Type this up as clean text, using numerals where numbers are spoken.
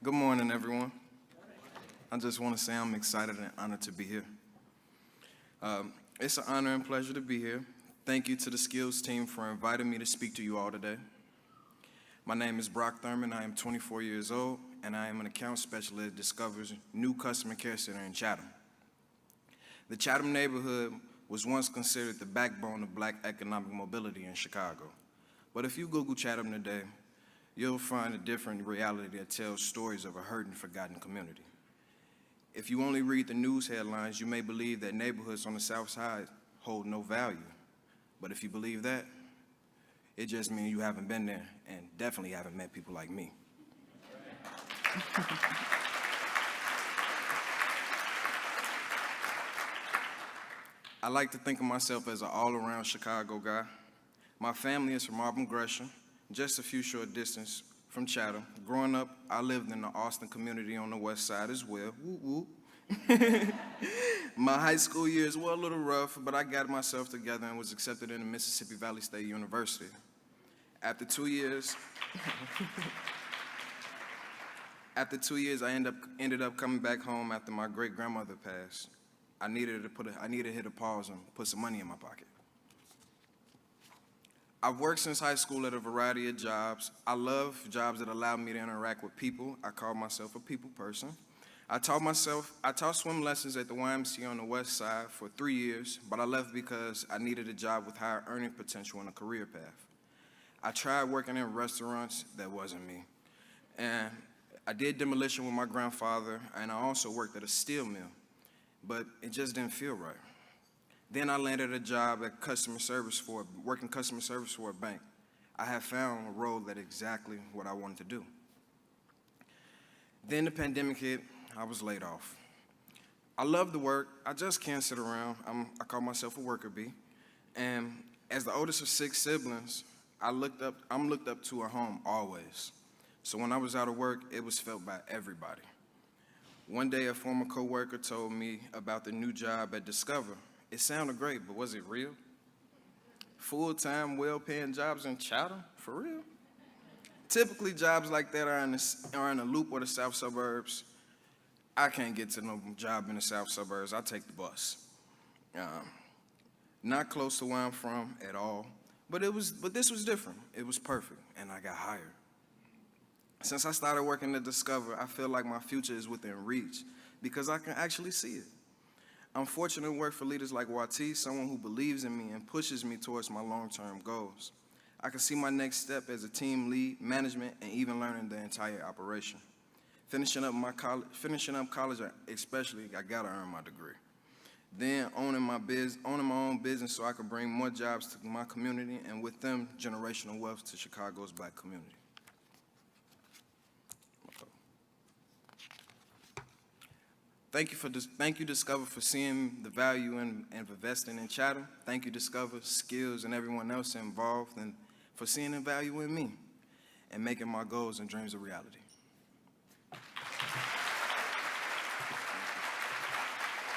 Good morning, everyone. I just want to say I'm excited and honored to be here. It's an honor and pleasure to be here. Thank you to the Skills team for inviting me to speak to you all today. My name is Brock Thurman. I am 24 years old, and I am an account specialist at Discover's new customer care center in Chatham. The Chatham neighborhood was once considered the backbone of Black economic mobility in Chicago. But if you Google Chatham today, you'll find a different reality that tells stories of a hurt and forgotten community. If you only read the news headlines, you may believe that neighborhoods on the South Side hold no value. But if you believe that, it just means you haven't been there and definitely haven't met people like me. I like to think of myself as an all-around Chicago guy. My family is from Auburn, Gresham, just a few short distance from Chatham. Growing up, I lived in the Austin community on the west side as well. Woo woo. My high school years were a little rough, but I got myself together and was accepted into Mississippi Valley State University. After 2 years, I ended up coming back home after my great-grandmother passed. I needed to hit a pause and put some money in my pocket. I've worked since high school at a variety of jobs. I love jobs that allow me to interact with people. I call myself a people person. I taught swim lessons at the YMCA on the west side for 3 years, but I left because I needed a job with higher earning potential and a career path. I tried working in restaurants. That wasn't me. And I did demolition with my grandfather, and I also worked at a steel mill, but it just didn't feel right. Then I landed a job at working customer service for a bank. I had found a role that exactly what I wanted to do. Then the pandemic hit. I was laid off. I love the work. I just can't sit around. I call myself a worker bee. And as the oldest of 6 siblings, I'm looked up to at home always. So when I was out of work, it was felt by everybody. One day, a former coworker told me about the new job at Discover. It sounded great, but was it real? Full-time, well-paying jobs in Chatham? For real? Typically, jobs like that are in the Loop or the South Suburbs. I can't get to no job in the South Suburbs. I take the bus. Not close to where I'm from at all, but this was different. It was perfect, and I got hired. Since I started working at Discover, I feel like my future is within reach because I can actually see it. I'm fortunate to work for leaders like Wati, someone who believes in me and pushes me towards my long-term goals. I can see my next step as a team lead, management, and even learning the entire operation. Finishing up college, especially, I gotta earn my degree. Then owning my own business so I can bring more jobs to my community and with them, generational wealth to Chicago's Black community. Thank you, Discover, for seeing the value and investing in Chatham. Thank you, Discover, Skills, and everyone else involved, and for seeing the value in me and making my goals and dreams a reality.